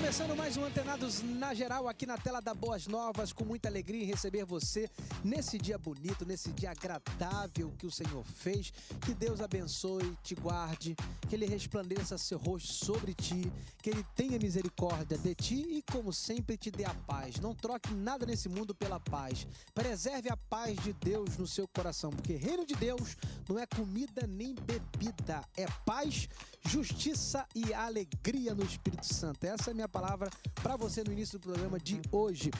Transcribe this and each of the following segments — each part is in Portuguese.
Começando mais um Antenados na Geral aqui na tela da Boas Novas, com muita alegria em receber você nesse dia bonito, nesse dia agradável que o Senhor fez. Que Deus abençoe, te guarde, que Ele resplandeça seu rosto sobre ti, que Ele tenha misericórdia de ti e, como sempre, te dê a paz. Não troque nada nesse mundo pela paz. Preserve a paz de Deus no seu coração, porque reino de Deus não é comida nem bebida, é paz, justiça e alegria no Espírito Santo. Essa é a minha palavra para você no início do programa de hoje.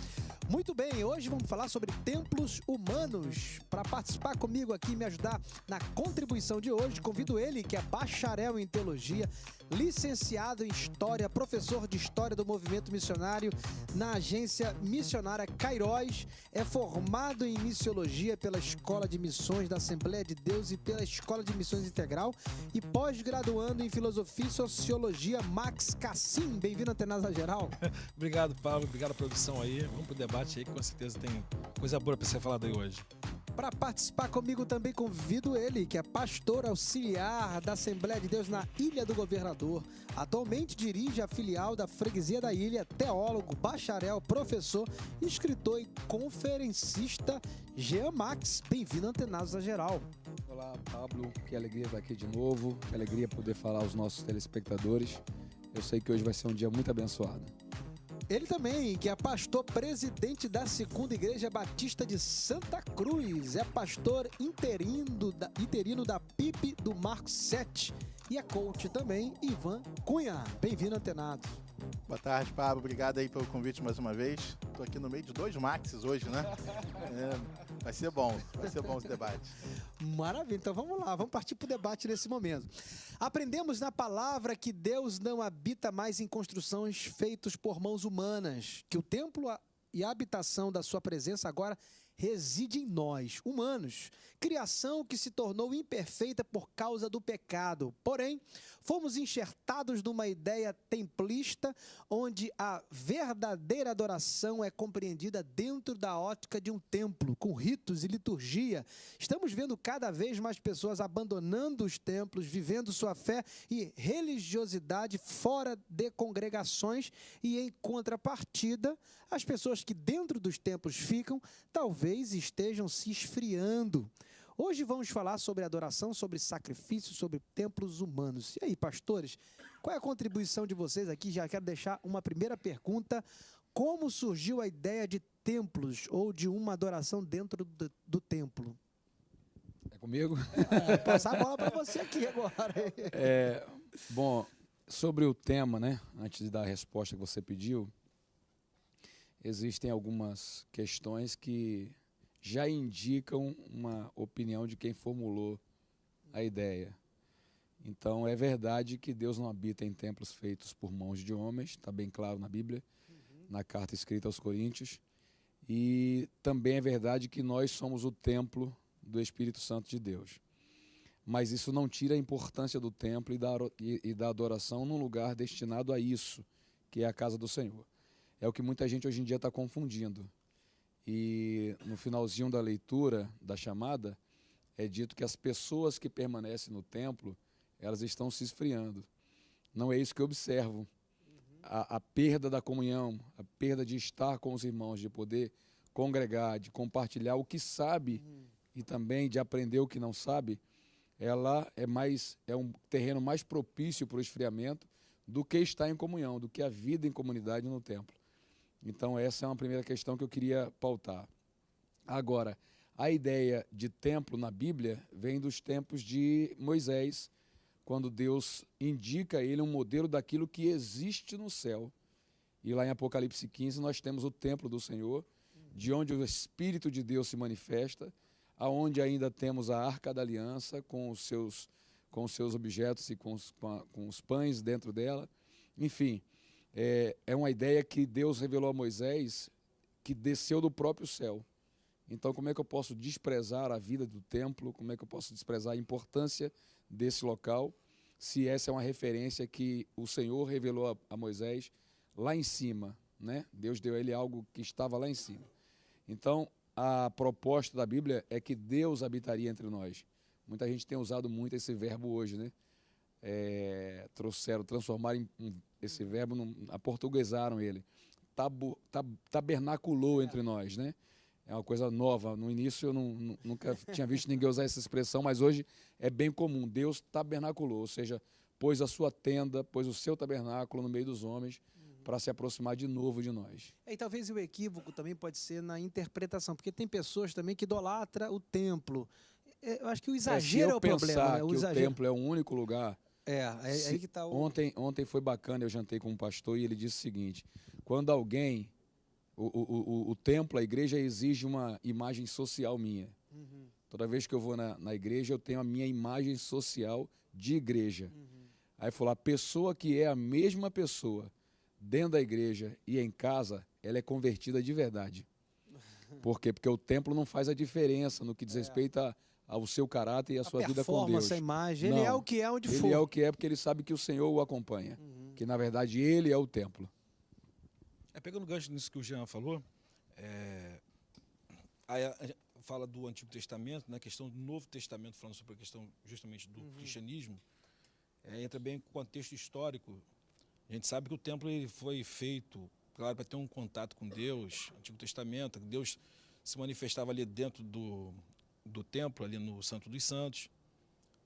Muito bem, hoje vamos falar sobre templos humanos. Para participar comigo aqui e me ajudar na contribuição de hoje, convido ele, que é bacharel em teologia, licenciado em história, professor de história do movimento missionário na agência missionária Cairóis, é formado em missiologia pela Escola de Missões da Assembleia de Deus e pela Escola de Missões Integral e pós-graduando em filosofia e sociologia Max Cassim. Bem-vindo à Antenados na Geral. Obrigado, Paulo. Obrigado a produção aí. Vamos pro debate aí, que com certeza tem coisa boa para ser falada aí hoje. Para participar comigo também convido ele, que é pastor auxiliar da Assembleia de Deus na Ilha do Governador. Atualmente dirige a filial da Freguesia da Ilha, teólogo, bacharel, professor, escritor e conferencista Jean Max. Bem-vindo a Antenados na Geral. Olá, Pablo. Que alegria estar aqui de novo. Que alegria poder falar aos nossos telespectadores. Eu sei que hoje vai ser um dia muito abençoado. Ele também, que é pastor presidente da Segunda Igreja Batista de Santa Cruz, é pastor interino da PIB do Marco 7 e é coach também, Ivan Cunha. Bem-vindo, Antenados. Boa tarde, Pablo. Obrigado aí pelo convite mais uma vez. Estou aqui no meio de dois Maxes hoje, né? Vai ser bom esse debate. Maravilha, então vamos lá, vamos partir para o debate nesse momento. Aprendemos na palavra que Deus não habita mais em construções feitas por mãos humanas, que o templo e a habitação da sua presença agora reside em nós, humanos, criação que se tornou imperfeita por causa do pecado. Porém, fomos enxertados numa ideia templista, onde a verdadeira adoração é compreendida dentro da ótica de um templo, com ritos e liturgia. Estamos vendo cada vez mais pessoas abandonando os templos, vivendo sua fé e religiosidade fora de congregações e, em contrapartida, as pessoas que dentro dos templos ficam, talvez estejam se esfriando. Hoje vamos falar sobre adoração, sobre sacrifício, sobre templos humanos. E aí, pastores, qual é a contribuição de vocês aqui? Já quero deixar uma primeira pergunta. Como surgiu a ideia de templos ou de uma adoração dentro do templo? É comigo? Passar a bola para você aqui agora. Bom, sobre o tema, né? Antes de dar a resposta que você pediu, existem algumas questões que já indicam uma opinião de quem formulou a ideia. Então, é verdade que Deus não habita em templos feitos por mãos de homens, está bem claro na Bíblia, na carta escrita aos Coríntios. E também é verdade que nós somos o templo do Espírito Santo de Deus. Mas isso não tira a importância do templo e da adoração num lugar destinado a isso, que é a casa do Senhor. É o que muita gente hoje em dia está confundindo. E no finalzinho da leitura, da chamada, é dito que as pessoas que permanecem no templo, elas estão se esfriando. Não é isso que eu observo. A perda da comunhão, a perda de estar com os irmãos, de poder congregar, de compartilhar o que sabe e também de aprender o que não sabe, ela é um terreno mais propício para o esfriamento do que estar em comunhão, do que a vida em comunidade no templo. Então, essa é uma primeira questão que eu queria pautar. Agora, a ideia de templo na Bíblia vem dos tempos de Moisés, quando Deus indica a ele um modelo daquilo que existe no céu. E lá em Apocalipse 15 nós temos o templo do Senhor, de onde o Espírito de Deus se manifesta, aonde ainda temos a Arca da Aliança com os seus objetos e com os pães dentro dela. Enfim, é uma ideia que Deus revelou a Moisés, que desceu do próprio céu. Então, como é que eu posso desprezar a vida do templo? Como é que eu posso desprezar a importância desse local, se essa é uma referência que o Senhor revelou a Moisés lá em cima, né? Deus deu a ele algo que estava lá em cima. Então, a proposta da Bíblia é que Deus habitaria entre nós. Muita gente tem usado muito esse verbo hoje, né? transformaram esse verbo, aportuguesaram ele. Tabernaculou entre nós, né? É uma coisa nova. No início eu nunca tinha visto ninguém usar essa expressão, mas hoje é bem comum. Deus tabernaculou, ou seja, pôs a sua tenda, pôs o seu tabernáculo no meio dos homens para se aproximar de novo de nós. E talvez o equívoco também pode ser na interpretação, porque tem pessoas também que idolatram o templo. Eu acho que o exagero é o problema, né? O templo é o único lugar. Aí que está o... Ontem foi bacana, eu jantei com um pastor e ele disse o seguinte: quando alguém, o templo, a igreja exige uma imagem social minha. Toda vez que eu vou na igreja, eu tenho a minha imagem social de igreja. Aí falou, a pessoa que é a mesma pessoa dentro da igreja e em casa, ela é convertida de verdade. Por quê? Porque o templo não faz a diferença no que diz respeito ao seu caráter e à sua vida com Deus. A imagem, ele é o que é onde for. Ele é o que é porque ele sabe que o Senhor o acompanha. Que, na verdade, ele é o templo. Pegando o gancho nisso que o Jean falou, aí fala do Antigo Testamento, na questão do Novo Testamento, falando sobre a questão justamente do cristianismo, entra bem com o contexto histórico. A gente sabe que o templo ele foi feito, claro, para ter um contato com Deus. Antigo Testamento, Deus se manifestava ali dentro do templo, ali no Santo dos Santos.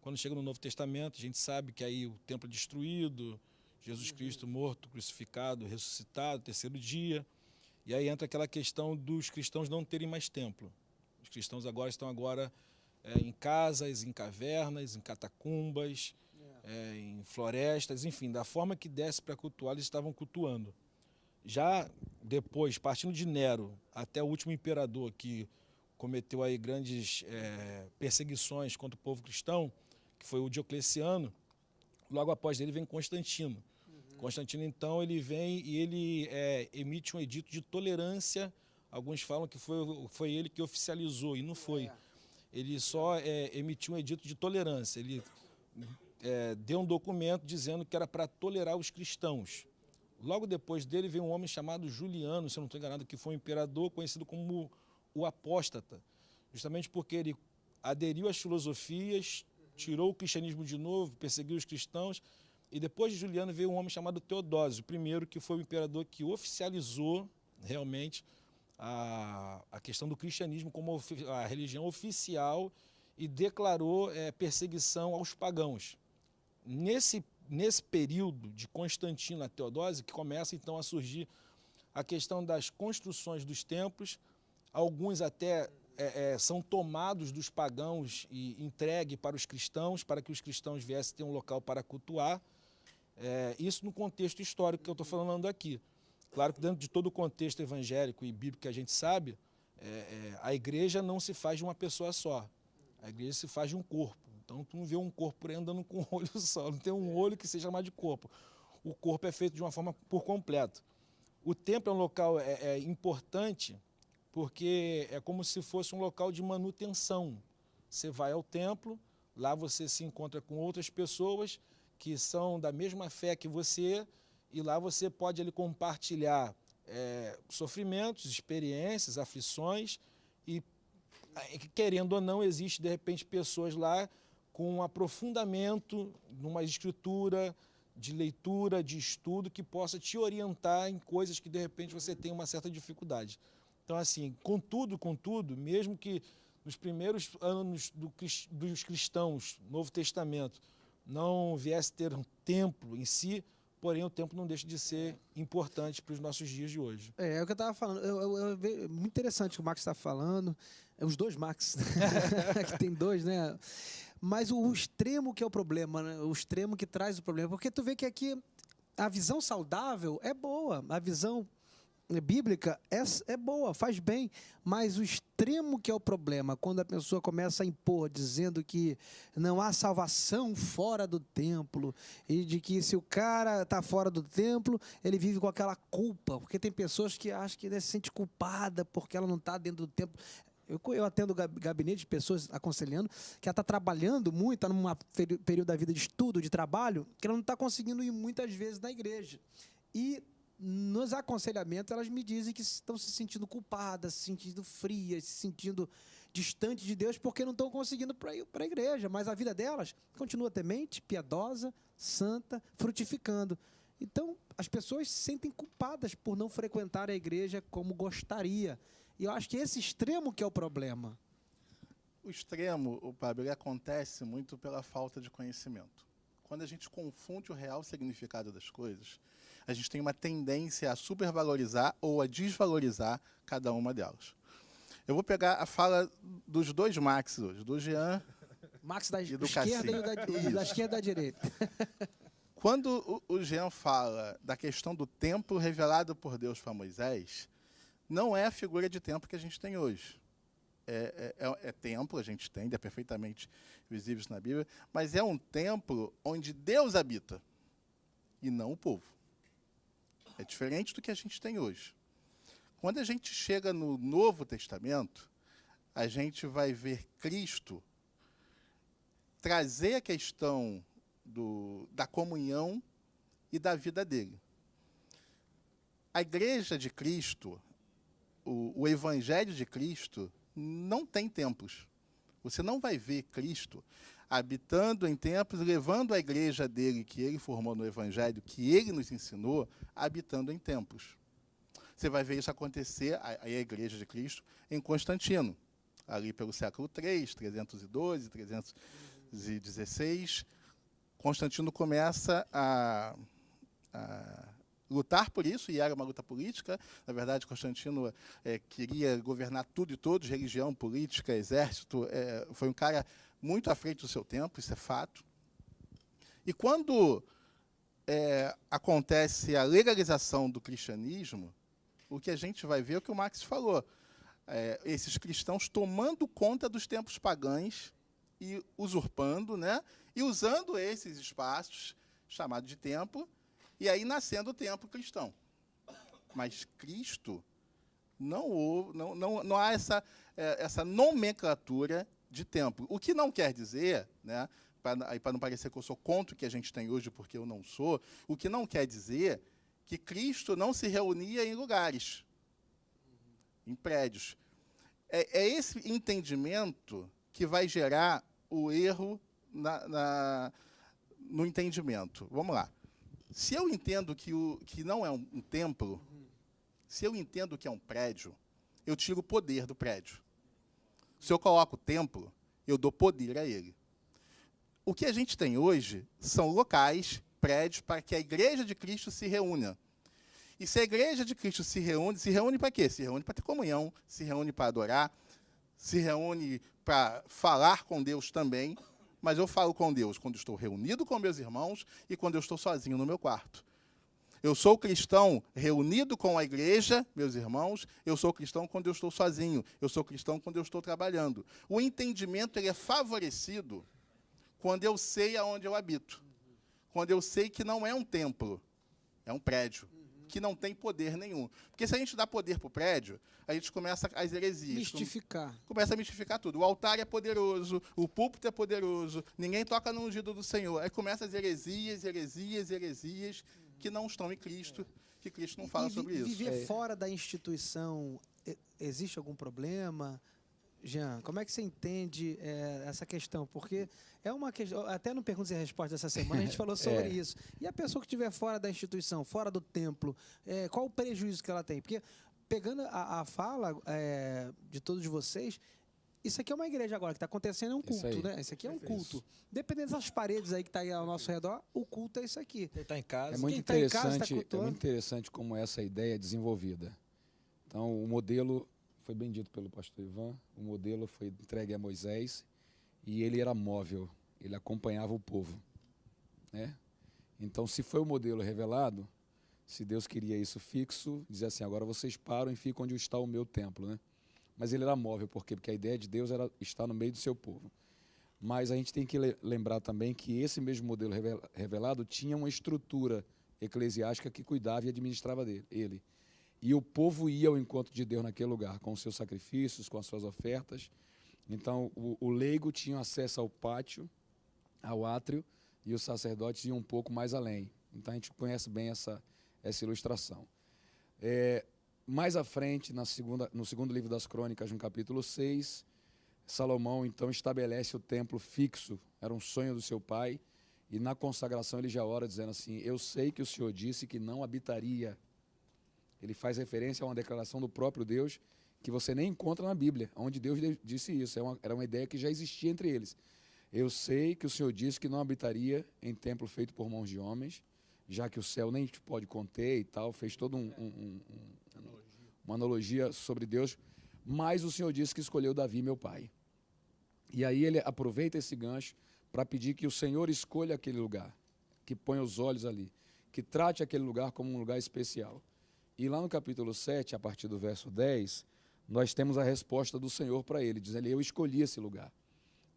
Quando chega no Novo Testamento, a gente sabe que aí o templo é destruído, Jesus Cristo morto, crucificado, ressuscitado, terceiro dia. E aí entra aquela questão dos cristãos não terem mais templo. Os cristãos agora estão em casas, em cavernas, em catacumbas, em florestas, enfim, da forma que desse para cultuar, eles estavam cultuando. Já depois, partindo de Nero até o último imperador que cometeu aí grandes perseguições contra o povo cristão, que foi o Diocleciano, logo após ele vem Constantino. Constantino, então, ele vem e ele emite um edito de tolerância. Alguns falam que foi ele que oficializou, e não foi. Ele só emitiu um edito de tolerância. Ele deu um documento dizendo que era para tolerar os cristãos. Logo depois dele veio um homem chamado Juliano, se eu não estou enganado, que foi um imperador conhecido como o apóstata, justamente porque ele aderiu às filosofias, tirou o cristianismo de novo, perseguiu os cristãos, e depois de Juliano veio um homem chamado Teodósio, primeiro, que foi o imperador que oficializou realmente a questão do cristianismo como a religião oficial e declarou perseguição aos pagãos. Nesse período de Constantino a Teodósio, que começa então a surgir a questão das construções dos templos, alguns até são tomados dos pagãos e entregue para os cristãos, para que os cristãos viessem ter um local para cultuar. Isso no contexto histórico que eu estou falando aqui. Claro que dentro de todo o contexto evangélico e bíblico que a gente sabe, a igreja não se faz de uma pessoa só. A igreja se faz de um corpo. Então, tu não vê um corpo por aí andando com um olho só. Não tem um olho que seja chamado de corpo. O corpo é feito de uma forma por completo. O templo é um local importante porque é como se fosse um local de manutenção. Você vai ao templo, lá você se encontra com outras pessoas que são da mesma fé que você, e lá você pode ali compartilhar sofrimentos, experiências, aflições, e querendo ou não, existe de repente pessoas lá com um aprofundamento numa escritura, de leitura, de estudo, que possa te orientar em coisas que de repente você tem uma certa dificuldade. Então, assim, contudo, mesmo que nos primeiros anos dos cristãos, Novo Testamento, não viesse ter um templo em si, porém o templo não deixa de ser importante para os nossos dias de hoje. É o que eu estava falando. Muito interessante o que o Max está falando. Os dois Max, que tem dois, né? Mas o extremo que é o problema, né? O extremo que traz o problema. Porque tu vê que aqui a visão saudável é boa, a visão bíblica é boa, faz bem, mas o extremo que é o problema, quando a pessoa começa a impor, dizendo que não há salvação fora do templo, e de que se o cara está fora do templo, ele vive com aquela culpa, porque tem pessoas que acham que se sente culpada porque ela não está dentro do templo. Eu atendo gabinete de pessoas aconselhando que ela está trabalhando muito, está num período da vida de estudo, de trabalho, que ela não está conseguindo ir muitas vezes na igreja. E nos aconselhamentos elas me dizem que estão se sentindo culpadas, se sentindo frias, se sentindo distantes de Deus porque não estão conseguindo ir para a igreja. Mas a vida delas continua temente, piedosa, santa, frutificando. Então, as pessoas se sentem culpadas por não frequentar a igreja como gostaria. E eu acho que esse extremo que é o problema. O extremo, o Pablo, ele acontece muito pela falta de conhecimento. Quando a gente confunde o real significado das coisas, a gente tem uma tendência a supervalorizar ou a desvalorizar cada uma delas. Eu vou pegar a fala dos dois Max hoje, do Jean Max da e do esquerda Cassim. e da esquerda e da direita. Quando o Jean fala da questão do templo revelado por Deus para Moisés, não é a figura de templo que a gente tem hoje. É templo, a gente tem, é perfeitamente visível na Bíblia, mas é um templo onde Deus habita e não o povo. É diferente do que a gente tem hoje. Quando a gente chega no Novo Testamento, a gente vai ver Cristo trazer a questão da comunhão e da vida dele. A igreja de Cristo, o evangelho de Cristo, não tem templos. Você não vai ver Cristo habitando em templos, levando a igreja dele, que ele formou no evangelho, que ele nos ensinou, habitando em templos. Você vai ver isso acontecer, a igreja de Cristo, em Constantino, ali pelo século III, 312, 316. Constantino começa a lutar por isso, e era uma luta política. Na verdade, Constantino queria governar tudo e todos, religião, política, exército. Foi um cara muito à frente do seu tempo, isso é fato. E quando acontece a legalização do cristianismo, o que a gente vai ver é o que o Max falou. Esses cristãos tomando conta dos templos pagãos e usurpando, né, e usando esses espaços chamados de templo, e aí nascendo o templo cristão. Mas Cristo, não há essa nomenclatura de templo. O que não quer dizer, né, para não parecer que eu sou contra o que a gente tem hoje, porque eu não sou, o que não quer dizer que Cristo não se reunia em lugares, em prédios. É esse entendimento que vai gerar o erro no entendimento. Vamos lá. Se eu entendo que não é um templo, se eu entendo que é um prédio, eu tiro o poder do prédio. Se eu coloco templo, eu dou poder a ele. O que a gente tem hoje são locais, prédios, para que a igreja de Cristo se reúna. E se a igreja de Cristo se reúne para quê? Se reúne para ter comunhão, se reúne para adorar, se reúne para falar com Deus também. Mas eu falo com Deus quando estou reunido com meus irmãos e quando eu estou sozinho no meu quarto. Eu sou cristão reunido com a igreja, meus irmãos, eu sou cristão quando eu estou sozinho, eu sou cristão quando eu estou trabalhando. O entendimento ele é favorecido quando eu sei aonde eu habito, quando eu sei que não é um templo, é um prédio, que não tem poder nenhum. Porque se a gente dá poder para o prédio, a gente começa as heresias. Mistificar. Começa a mistificar tudo. O altar é poderoso, o púlpito é poderoso, ninguém toca no ungido do Senhor. Aí começa as heresias, que não estão em Cristo, que Cristo não fala sobre isso. Viver fora da instituição, existe algum problema? Jean, como é que você entende essa questão? Porque é uma questão, até no Perguntas e Respostas dessa semana a gente falou sobre isso. E a pessoa que estiver fora da instituição, fora do templo, qual o prejuízo que ela tem? Porque, pegando a fala de todos vocês, isso aqui é uma igreja agora, que está acontecendo é um culto, né? Isso aqui é um culto. Dependendo das paredes aí que está aí ao nosso redor, o culto é isso aqui. Quem está em casa. É muito interessante como essa ideia é desenvolvida. Então, o modelo... Foi bem dito pelo pastor Ivan, o modelo foi entregue a Moisés e ele era móvel, ele acompanhava o povo, né? Então, se foi o modelo revelado, se Deus queria isso fixo, dizia assim, agora vocês param e ficam onde está o meu templo, né? Mas ele era móvel, por quê? Porque a ideia de Deus era estar no meio do seu povo. Mas a gente tem que lembrar também que esse mesmo modelo revelado tinha uma estrutura eclesiástica que cuidava e administrava ele. E o povo ia ao encontro de Deus naquele lugar, com os seus sacrifícios, com as suas ofertas. Então, o leigo tinha acesso ao pátio, ao átrio, e os sacerdotes iam um pouco mais além. Então, a gente conhece bem essa ilustração. Mais à frente, no segundo livro das Crônicas, no capítulo 6, Salomão, então, estabelece o templo fixo. Era um sonho do seu pai. E na consagração ele já ora dizendo assim, eu sei que o Senhor disse que não habitaria. Ele faz referência a uma declaração do próprio Deus que você nem encontra na Bíblia, onde Deus disse isso. Era uma ideia que já existia entre eles. Eu sei que o Senhor disse que não habitaria em templo feito por mãos de homens, já que o céu nem te pode conter e tal, fez toda uma analogia sobre Deus, mas o Senhor disse que escolheu Davi, meu pai. E aí ele aproveita esse gancho para pedir que o Senhor escolha aquele lugar, que ponha os olhos ali, que trate aquele lugar como um lugar especial. E lá no capítulo 7, a partir do verso 10, nós temos a resposta do Senhor para ele, dizendo, eu escolhi esse lugar.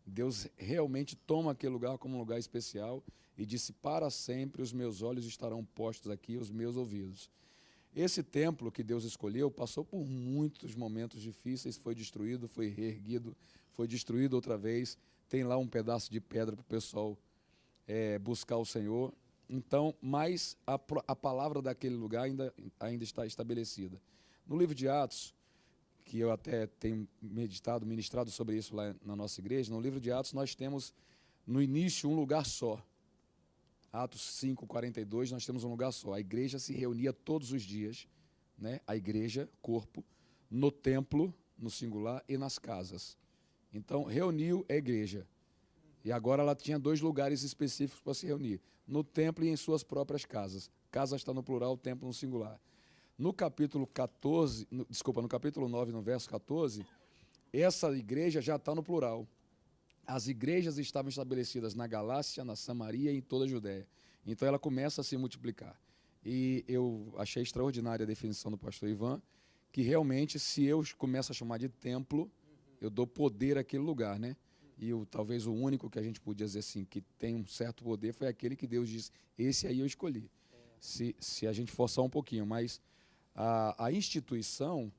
Deus realmente toma aquele lugar como um lugar especial e disse, para sempre os meus olhos estarão postos aqui, os meus ouvidos. Esse templo que Deus escolheu passou por muitos momentos difíceis, foi destruído, foi reerguido, foi destruído outra vez, tem lá um pedaço de pedra para o pessoal buscar o Senhor. Então, mas a palavra daquele lugar ainda está estabelecida. No livro de Atos, que eu até tenho ministrado sobre isso lá na nossa igreja, no livro de Atos nós temos no início um lugar só. Atos 5:42, nós temos um lugar só. A igreja se reunia todos os dias, né? A igreja, corpo, no templo, no singular, e nas casas. Então, reuniu a igreja. E agora ela tinha 2 lugares específicos para se reunir, no templo e em suas próprias casas. Casa está no plural, templo no singular. No capítulo 9, no verso 14, essa igreja já está no plural. As igrejas estavam estabelecidas na Galácia, na Samaria e em toda a Judéia. Então ela começa a se multiplicar. E eu achei extraordinária a definição do pastor Ivan, que realmente, se eu começo a chamar de templo, eu dou poder àquele lugar, né? E talvez o único que a gente podia dizer assim, que tem um certo poder, foi aquele que Deus disse, esse aí eu escolhi. Se a gente forçar um pouquinho, mas a instituição,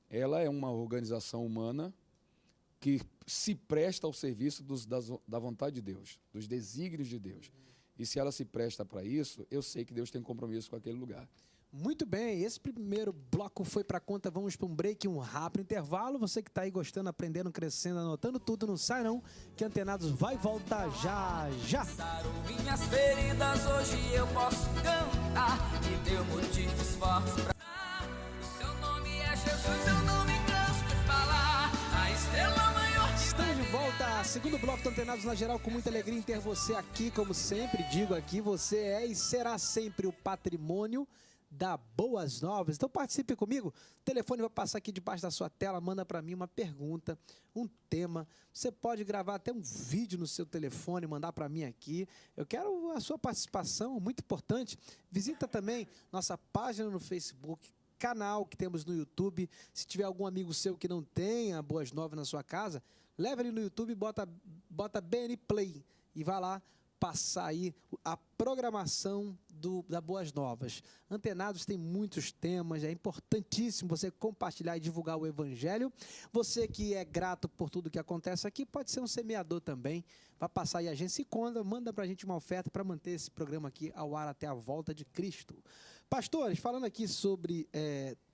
ela é uma organização humana que se presta ao serviço da vontade de Deus, dos desígnios de Deus. E se ela se presta para isso, eu sei que Deus tem compromisso com aquele lugar. Muito bem, esse primeiro bloco foi para conta. Vamos para um break, um rápido intervalo. Você que está aí gostando, aprendendo, crescendo, anotando tudo, não sai não, que Antenados vai voltar já, já. Minhas feridas hoje eu posso cantar e deu motivos fortes pra... O seu nome é Jesus, eu não me canso de falar. A estrela maior. Estamos de volta, segundo bloco do Antenados na Geral, com muita alegria em ter você aqui. Como sempre digo aqui, você é e será sempre o patrimônio da Boas Novas. Então participe comigo, o telefone vai passar aqui debaixo da sua tela, manda para mim uma pergunta, um tema, você pode gravar até um vídeo no seu telefone, mandar para mim aqui, eu quero a sua participação, muito importante. Visita também nossa página no Facebook, canal que temos no YouTube. Se tiver algum amigo seu que não tenha Boas Novas na sua casa, leva ele no YouTube, bota BN Play e vai lá passar aí a programação da Boas Novas. Antenados tem muitos temas, é importantíssimo você compartilhar e divulgar o Evangelho. Você que é grato por tudo que acontece aqui, pode ser um semeador também, vai passar aí a agência e conta, manda pra gente uma oferta para manter esse programa aqui ao ar até a volta de Cristo. Pastores, falando aqui sobre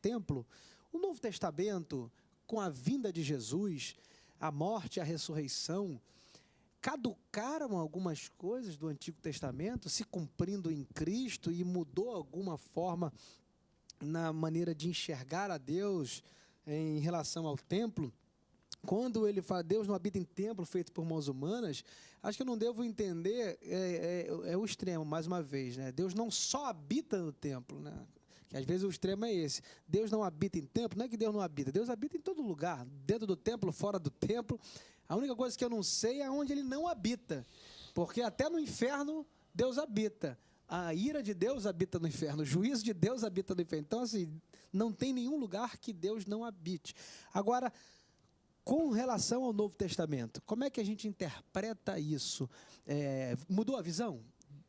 templo, o Novo Testamento, com a vinda de Jesus, a morte e a ressurreição, caducaram algumas coisas do Antigo Testamento, se cumprindo em Cristo, e mudou alguma forma na maneira de enxergar a Deus em relação ao templo. Quando ele fala, Deus não habita em templo feito por mãos humanas, acho que eu não devo entender, o extremo, mais uma vez, né? Deus não só habita no templo, né? Que às vezes o extremo é esse. Deus não habita em templo, não é que Deus não habita, Deus habita em todo lugar, dentro do templo, fora do templo. A única coisa que eu não sei é onde ele não habita, porque até no inferno Deus habita. A ira de Deus habita no inferno, o juízo de Deus habita no inferno. Então, assim, não tem nenhum lugar que Deus não habite. Agora, com relação ao Novo Testamento, como é que a gente interpreta isso? Mudou a visão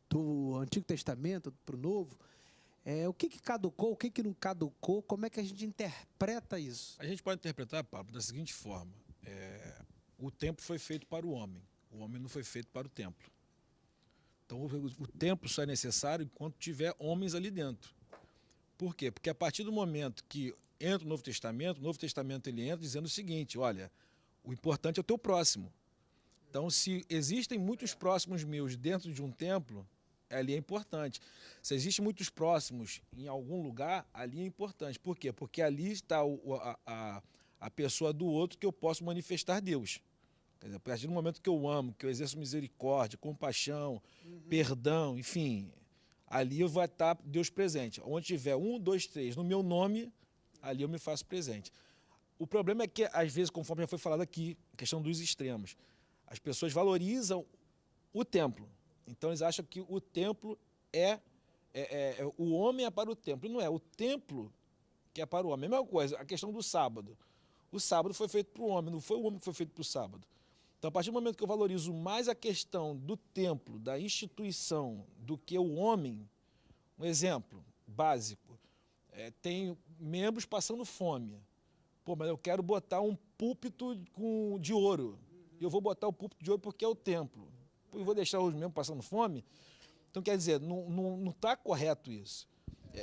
do Antigo Testamento para o Novo? O que caducou, o que não caducou? Como é que a gente interpreta isso? A gente pode interpretar, Pablo, da seguinte forma. O templo foi feito para o homem não foi feito para o templo. Então o templo só é necessário enquanto tiver homens ali dentro. Por quê? Porque a partir do momento que entra o Novo Testamento ele entra dizendo o seguinte, olha, o importante é o teu próximo. Então, se existem muitos próximos meus dentro de um templo, ali é importante. Se existem muitos próximos em algum lugar, ali é importante. Por quê? Porque ali está a pessoa do outro que eu posso manifestar Deus. Quer dizer, a partir do momento que eu amo, que eu exerço misericórdia, compaixão, perdão, enfim, ali vai estar Deus presente. Onde tiver 1, 2, 3 no meu nome, ali eu me faço presente. O problema é que, às vezes, conforme já foi falado aqui, a questão dos extremos, as pessoas valorizam o templo. Então, eles acham que o templo o homem é para o templo. E não é, o templo que é para o homem. A mesma coisa, a questão do sábado. O sábado foi feito para o homem, não foi o homem que foi feito para o sábado. Então, a partir do momento que eu valorizo mais a questão do templo, da instituição, do que o homem, um exemplo básico, tem membros passando fome. Pô, mas eu quero botar um púlpito de ouro. E eu vou botar o púlpito de ouro porque é o templo. Eu vou deixar os membros passando fome. Então, quer dizer, não está correto isso.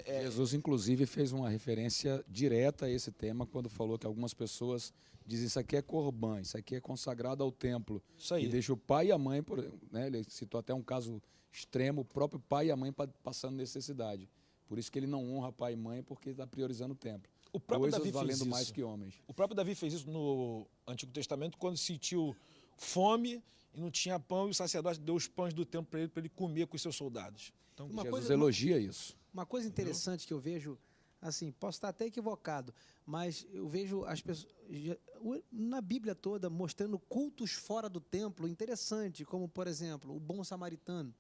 Jesus, inclusive, fez uma referência direta a esse tema quando falou que algumas pessoas dizem isso aqui é corban, isso aqui é consagrado ao templo. Isso aí. E deixa o pai e a mãe, né, ele citou até um caso extremo, o próprio pai e a mãe passando necessidade. Por isso que ele não honra pai e mãe, porque está priorizando o templo. O próprio Coisas Davi fez valendo isso. mais que homens. O próprio Davi fez isso no Antigo Testamento, quando sentiu fome e não tinha pão, e o sacerdote deu os pães do templo para ele comer com os seus soldados. Então, Jesus elogia isso. Uma coisa interessante que eu vejo, assim, posso estar até equivocado, mas eu vejo as pessoas na Bíblia toda mostrando cultos fora do templo interessante, como, por exemplo, o bom samaritano,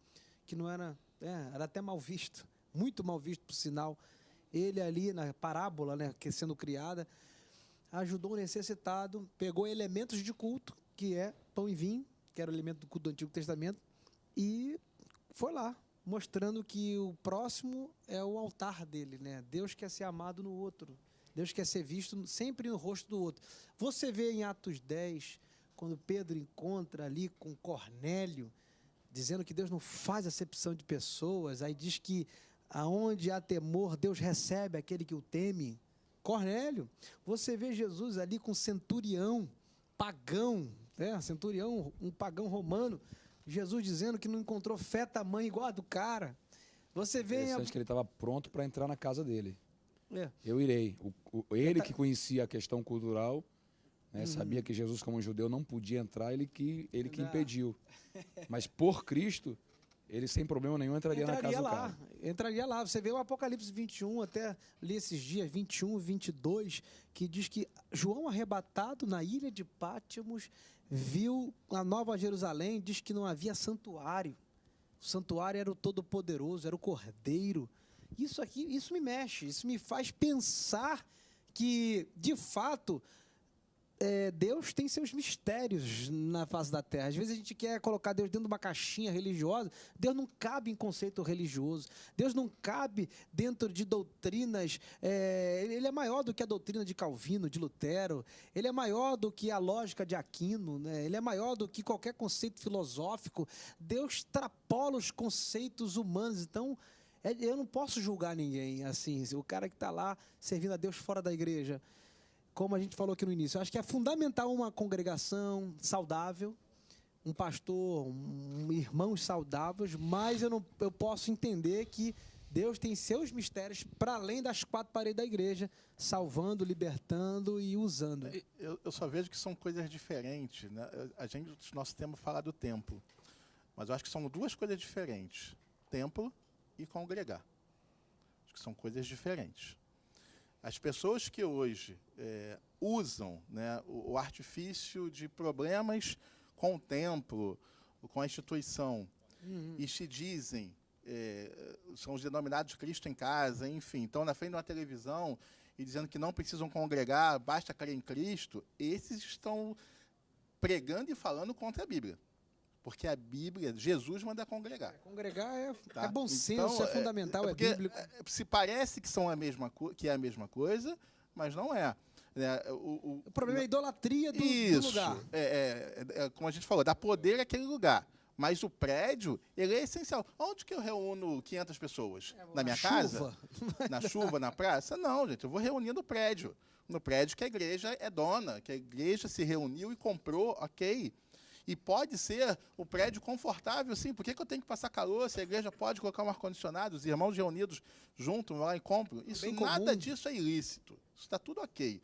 que não era, era até mal visto, muito mal visto, por sinal. Ele ali na parábola, né, que sendo criada, ajudou o necessitado, pegou elementos de culto, que é pão e vinho, que era o elemento do culto do Antigo Testamento, e foi lá, mostrando que o próximo é o altar dele, né? Deus quer ser amado no outro. Deus quer ser visto sempre no rosto do outro. Você vê em Atos 10, quando Pedro encontra ali com Cornélio, dizendo que Deus não faz acepção de pessoas, aí diz que aonde há temor, Deus recebe aquele que o teme. Cornélio, você vê Jesus ali com centurião, pagão, centurião, um pagão romano, Jesus dizendo que não encontrou fé tamanha igual a do cara. Você vê... Interessante que ele estava pronto para entrar na casa dele. É. Eu irei. Ele que conhecia a questão cultural, né, sabia que Jesus, como judeu, não podia entrar, ele que impediu. Mas por Cristo, ele sem problema nenhum entraria na casa do cara. Entraria lá. Você vê o Apocalipse 21, até li esses dias, 21, 22, que diz que João, arrebatado na ilha de Pátimos, viu a Nova Jerusalém, diz que não havia santuário. O santuário era o Todo-Poderoso, era o Cordeiro. Isso me mexe, isso me faz pensar que, de fato, Deus tem seus mistérios na face da terra. Às vezes a gente quer colocar Deus dentro de uma caixinha religiosa. Deus não cabe em conceito religioso. Deus não cabe dentro de doutrinas. Ele é maior do que a doutrina de Calvino, de Lutero. Ele é maior do que a lógica de Aquino, né? Ele é maior do que qualquer conceito filosófico. Deus extrapola os conceitos humanos. Então, eu não posso julgar ninguém assim. O cara que está lá servindo a Deus fora da igreja, como a gente falou aqui no início, eu acho que é fundamental uma congregação saudável, um pastor, irmãos saudáveis, mas eu posso entender que Deus tem seus mistérios para além das quatro paredes da igreja, salvando, libertando e usando. Eu só vejo que são coisas diferentes, né? Nosso tema fala do templo, mas eu acho que são duas coisas diferentes: templo e congregar. Acho que são coisas diferentes. As pessoas que hoje usam, né, o artifício de problemas com o templo, com a instituição, e se dizem, são os denominados Cristo em casa, enfim, estão na frente de uma televisão e dizendo que não precisam congregar, basta crer em Cristo, esses estão pregando e falando contra a Bíblia. Porque a Bíblia, Jesus manda congregar. Congregar é Tá? bom senso, Então, é fundamental, é porque, bíblico. Se parece que é a mesma coisa, mas não é. O problema é a idolatria do lugar. Como a gente falou, dá poder àquele lugar. Mas o prédio, ele é essencial. Onde que eu reúno 500 pessoas? Na minha casa? Na chuva, na praça? Não, gente, eu vou reunir no prédio. No prédio que a igreja é dona, que a igreja se reuniu e comprou, ok? E pode ser o prédio confortável, sim. Por que eu tenho que passar calor se a igreja pode colocar um ar-condicionado, os irmãos reunidos juntos, vão lá e compram? Isso, Bem nada comum. disso é ilícito. Isso está tudo ok.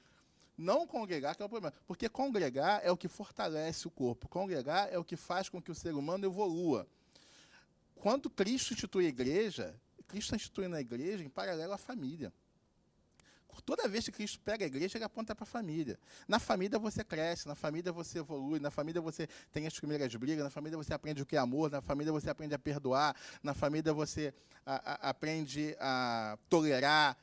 Não congregar que é o problema. Porque congregar é o que fortalece o corpo. Congregar é o que faz com que o ser humano evolua. Quando Cristo institui a igreja, Cristo está instituindo a igreja em paralelo à família. Toda vez que Cristo pega a igreja, ele aponta para a família. Na família você cresce, na família você evolui, na família você tem as primeiras brigas, na família você aprende o que é amor, na família você aprende a perdoar, na família você aprende a tolerar,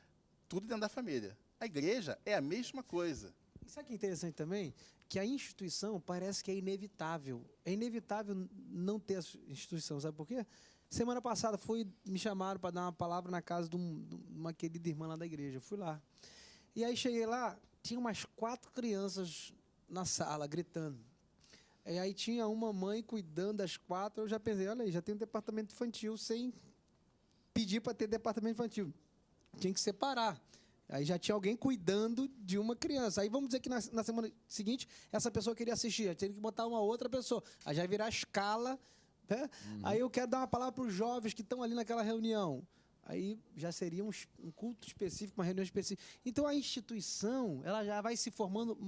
tudo dentro da família. A igreja é a mesma coisa. E sabe o que é interessante também? Que a instituição parece que é inevitável. É inevitável não ter a instituição, sabe por quê? Semana passada me chamaram para dar uma palavra na casa de uma querida irmã lá da igreja. Eu fui lá. E aí cheguei lá, tinha umas 4 crianças na sala, gritando. E aí tinha uma mãe cuidando das 4, eu já pensei, olha aí, já tem um departamento infantil sem pedir para ter departamento infantil. Tinha que separar. Aí já tinha alguém cuidando de uma criança. Aí vamos dizer que na semana seguinte, essa pessoa queria assistir, aí teria que botar uma outra pessoa. Aí já ia virar escala, né? Aí eu quero dar uma palavra para os jovens que estão ali naquela reunião. Aí já seria um culto específico, uma reunião específica. Então a instituição, ela já vai se formando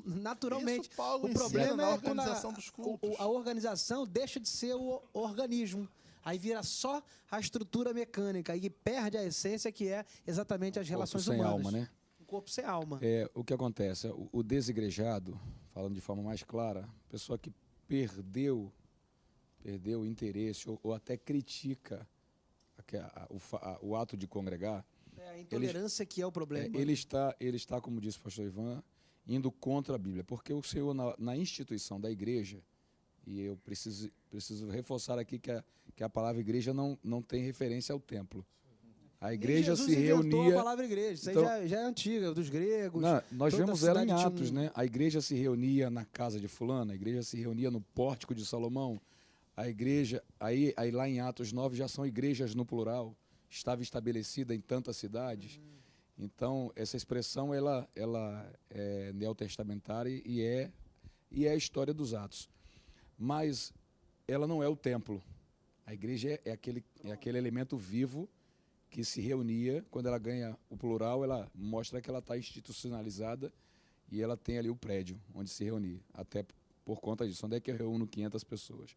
naturalmente. Isso Paulo O problema ensina na é quando organização dos cultos. a organização deixa de ser o organismo. Aí vira só a estrutura mecânica e perde a essência, que é exatamente as relações sem humanas. alma, né? Um corpo sem alma. O que acontece? O desigrejado, falando de forma mais clara, a pessoa que perdeu o interesse ou até critica o ato de congregar. É a intolerância que é o problema. Ele está, como disse o pastor Ivan, indo contra a Bíblia. Porque o Senhor, na instituição da igreja, e eu preciso reforçar aqui que a palavra igreja não tem referência ao templo. A igreja Jesus se inventou reunia... a palavra igreja. Isso Então, aí já é antiga, dos gregos. Nós toda vemos ela em cidade tinha Atos, né? A igreja se reunia na casa de fulano, a igreja se reunia no pórtico de Salomão, a igreja, aí lá em Atos 9 já são igrejas no plural, estava estabelecida em tantas cidades. Então, essa expressão, ela é neotestamentária e é a história dos Atos. Mas ela não é o templo. A igreja é aquele elemento vivo que se reunia. Quando ela ganha o plural, ela mostra que ela está institucionalizada e ela tem ali o prédio onde se reunia. Até por conta disso, onde é que eu reúno 500 pessoas?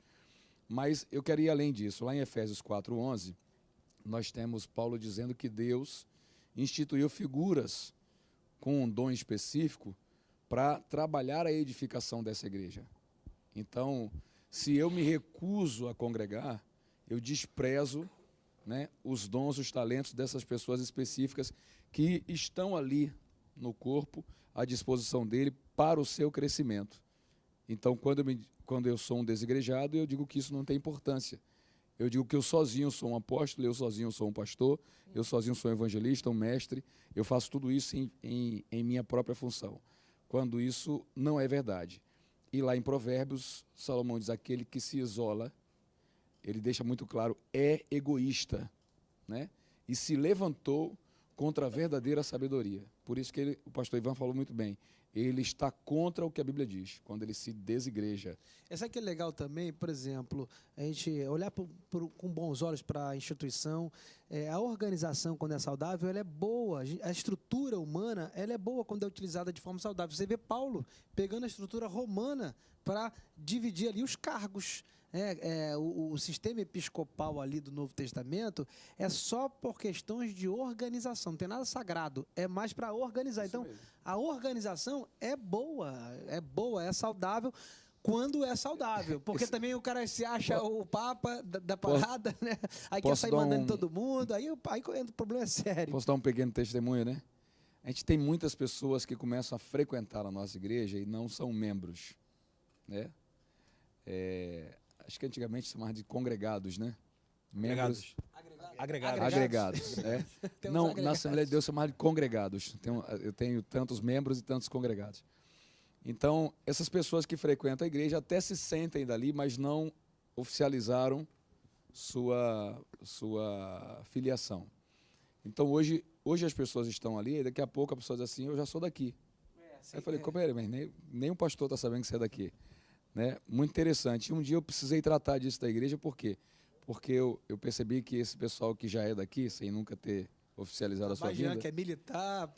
Mas eu quero ir além disso. Lá em Efésios 4:11, nós temos Paulo dizendo que Deus instituiu figuras com um dom específico para trabalhar a edificação dessa igreja. Então, se eu me recuso a congregar, eu desprezo, né, os dons, os talentos dessas pessoas específicas que estão ali no corpo, à disposição dele para o seu crescimento. Então, quando eu sou um desigrejado, eu digo que isso não tem importância. Eu digo que eu sozinho sou um apóstolo, eu sozinho sou um pastor, eu sozinho sou um evangelista, um mestre, eu faço tudo isso em minha própria função, quando isso não é verdade. E lá em Provérbios, Salomão diz, aquele que se isola, ele deixa muito claro, é egoísta, né? E se levantou contra a verdadeira sabedoria. Por isso que o pastor Ivan falou muito bem, ele está contra o que a Bíblia diz, quando ele se desigreja. Essa aqui é legal também, por exemplo, a gente olhar com bons olhos para a instituição. A organização, quando é saudável, ela é boa. A estrutura humana, ela é boa quando é utilizada de forma saudável. Você vê Paulo pegando a estrutura romana para dividir ali os cargos. O sistema episcopal ali do Novo Testamento é só por questões de organização, não tem nada sagrado, é mais para organizar. Então, a organização é boa, é saudável quando é saudável, porque também o cara se acha o papa da parada, né? Aí quer sair mandando todo mundo, aí o problema é sério. Posso dar um pequeno testemunho, né? A gente tem muitas pessoas que começam a frequentar a nossa igreja e não são membros, né? Acho que antigamente se chamava de congregados, né? Membros. Agregados. Não, na Assembleia de Deus se chamava de congregados. Eu tenho tantos membros e tantos congregados. Então, essas pessoas que frequentam a igreja até se sentem dali, mas não oficializaram sua filiação. Então, hoje as pessoas estão ali e daqui a pouco a pessoa diz assim, eu já sou daqui. Aí eu falei, companheiro, mas nem o pastor está sabendo que você é daqui. né? Muito interessante. E um dia eu precisei tratar disso da igreja, por quê? Porque eu percebi que esse pessoal que já é daqui, sem nunca ter oficializado a sua Jean, vida, que é militar,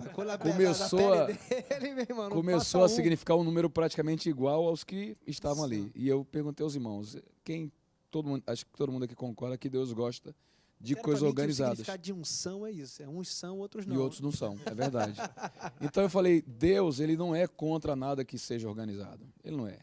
começou a significar um número praticamente igual aos que estavam ali. E eu perguntei aos irmãos, acho que todo mundo aqui concorda que Deus gosta de coisas organizadas. O significado de unção é isso, uns são, outros não. E outros não são, é verdade. Então eu falei, Deus, ele não é contra nada que seja organizado. Ele não é.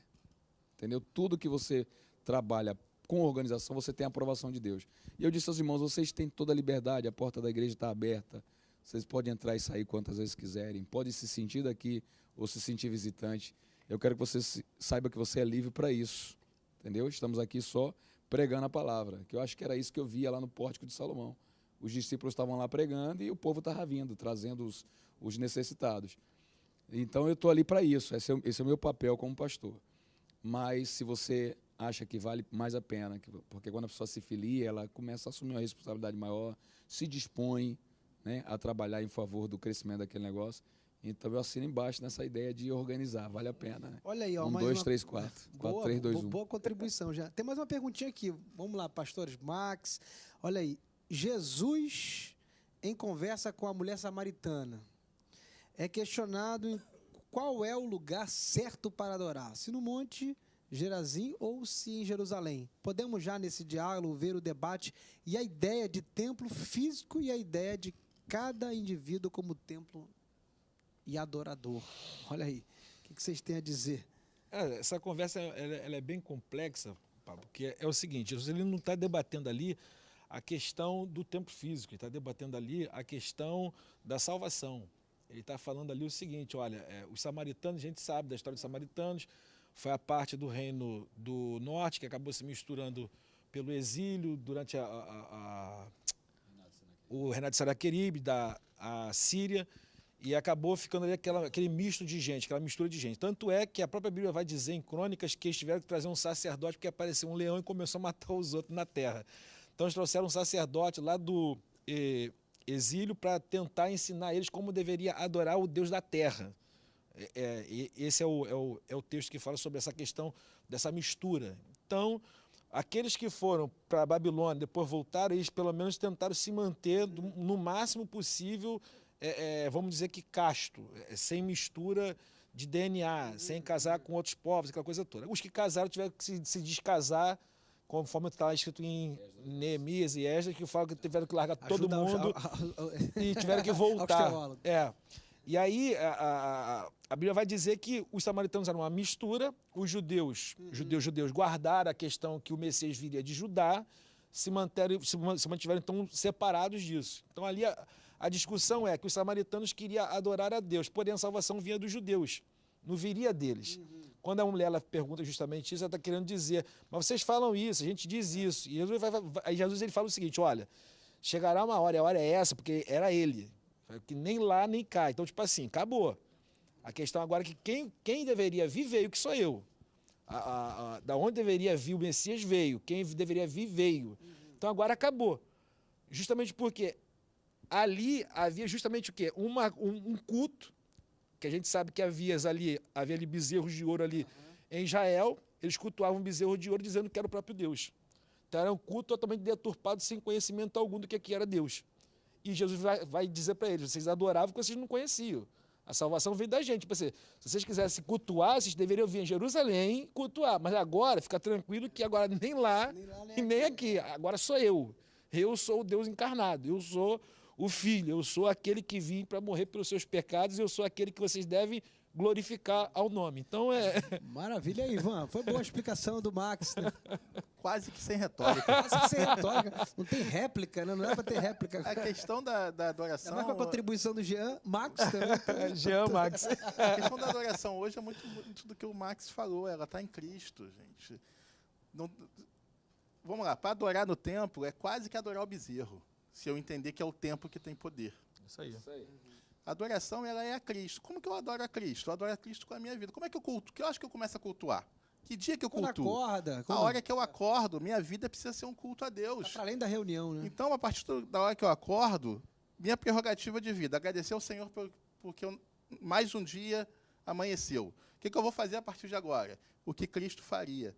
Entendeu? Tudo que você trabalha com organização, você tem a aprovação de Deus. E eu disse aos irmãos, vocês têm toda a liberdade, a porta da igreja está aberta, vocês podem entrar e sair quantas vezes quiserem, podem se sentir daqui ou se sentir visitante. Eu quero que você saiba que você é livre para isso, entendeu? Estamos aqui só pregando a palavra, que eu acho que era isso que eu via lá no Pórtico de Salomão. Os discípulos estavam lá pregando e o povo estava vindo, trazendo os necessitados. Então eu estou ali para isso, esse é o meu papel como pastor. Mas se você acha que vale mais a pena, porque quando a pessoa se filia, ela começa a assumir uma responsabilidade maior, se dispõe, né, a trabalhar em favor do crescimento daquele negócio. Então eu assino embaixo nessa ideia de organizar, vale a pena. Né? Olha aí, ó, 1, 2, 3, 4. 4, 3, 2, 1. Boa contribuição já. Tem mais uma perguntinha aqui. Vamos lá, pastores Max. Olha aí. Jesus, em conversa com a mulher samaritana, é questionado em qual é o lugar certo para adorar. Se no Monte Gerazim ou se em Jerusalém. Podemos já nesse diálogo ver o debate e a ideia de templo físico e a ideia de cada indivíduo como templo e adorador. Olha aí, o que vocês têm a dizer? Essa conversa ela é bem complexa, Pablo, porque é o seguinte, ele não está debatendo ali a questão do templo físico, ele está debatendo ali a questão da salvação. Ele está falando ali o seguinte, olha, os samaritanos, a gente sabe da história dos samaritanos, foi a parte do reino do norte que acabou se misturando pelo exílio durante o reinado de Senaqueribe, da Síria, e acabou ficando ali aquele misto de gente, aquela mistura de gente. Tanto é que a própria Bíblia vai dizer em Crônicas que eles tiveram que trazer um sacerdote porque apareceu um leão e começou a matar os outros na terra. Então eles trouxeram um sacerdote lá do exílio para tentar ensinar eles como deveria adorar o Deus da terra. Esse é o texto que fala sobre essa questão dessa mistura. Então, aqueles que foram para a Babilônia, depois voltaram, eles pelo menos tentaram se manter no máximo possível, vamos dizer que casto, sem mistura de DNA, sem casar com outros povos, aquela coisa toda. Os que casaram tiveram que se descasar, conforme está escrito em Neemias e Esdras, que falam que tiveram que largar todo mundo e tiveram que voltar. E aí a Bíblia vai dizer que os samaritanos eram uma mistura, os judeus guardaram a questão que o Messias viria de Judá, se mantiveram então separados disso. Então ali a discussão é que os samaritanos queriam adorar a Deus, porém a salvação vinha dos judeus, não viria deles. Quando a mulher ela pergunta justamente isso, ela está querendo dizer, mas vocês falam isso, a gente diz isso. E Jesus ele fala o seguinte, olha, chegará uma hora, e a hora é essa, porque era ele. Que nem lá, nem cá. Então, tipo assim, acabou. A questão agora é que quem deveria vir, veio, que sou eu. Da onde deveria vir o Messias, veio. Quem deveria vir, veio. Então, agora acabou. Justamente porque ali havia justamente o quê? Um culto, que a gente sabe que havia ali bezerros de ouro ali em Israel, eles cultuavam um bezerro de ouro dizendo que era o próprio Deus. Então, era um culto totalmente deturpado, sem conhecimento algum do que era Deus. E Jesus vai dizer para eles, vocês adoravam porque vocês não conheciam. A salvação veio da gente. Tipo assim, se vocês quisessem cultuar, vocês deveriam vir em Jerusalém cultuar. Mas agora, fica tranquilo que agora nem lá e nem aqui. Agora sou eu. Eu sou o Deus encarnado. Eu sou o Filho. Eu sou aquele que vim para morrer pelos seus pecados. Eu sou aquele que vocês devem glorificar ao nome. Então Maravilha aí, Ivan. Foi boa a explicação do Max, né? Quase que sem retórica. Quase que sem retórica. Não tem réplica, né? Não é para ter réplica. A questão da adoração... É mais com a contribuição do Jean Max também. Jean Max. A questão da adoração hoje é muito do que o Max falou. Ela está em Cristo, gente. Não, vamos lá. Para adorar no templo é quase que adorar o bezerro. Se eu entender que é o templo que tem poder. Isso aí. A adoração, ela é a Cristo. Como que eu adoro a Cristo? Eu adoro a Cristo com a minha vida. Como é que eu culto? Que eu acho que eu começo a cultuar? Que dia que eu cultuo? Quando acorda. A hora que eu acordo, minha vida precisa ser um culto a Deus. Para além da reunião, né? Então, a partir da hora que eu acordo, minha prerrogativa de vida, agradecer ao Senhor porque mais um dia amanheceu. O que eu vou fazer a partir de agora? O que Cristo faria.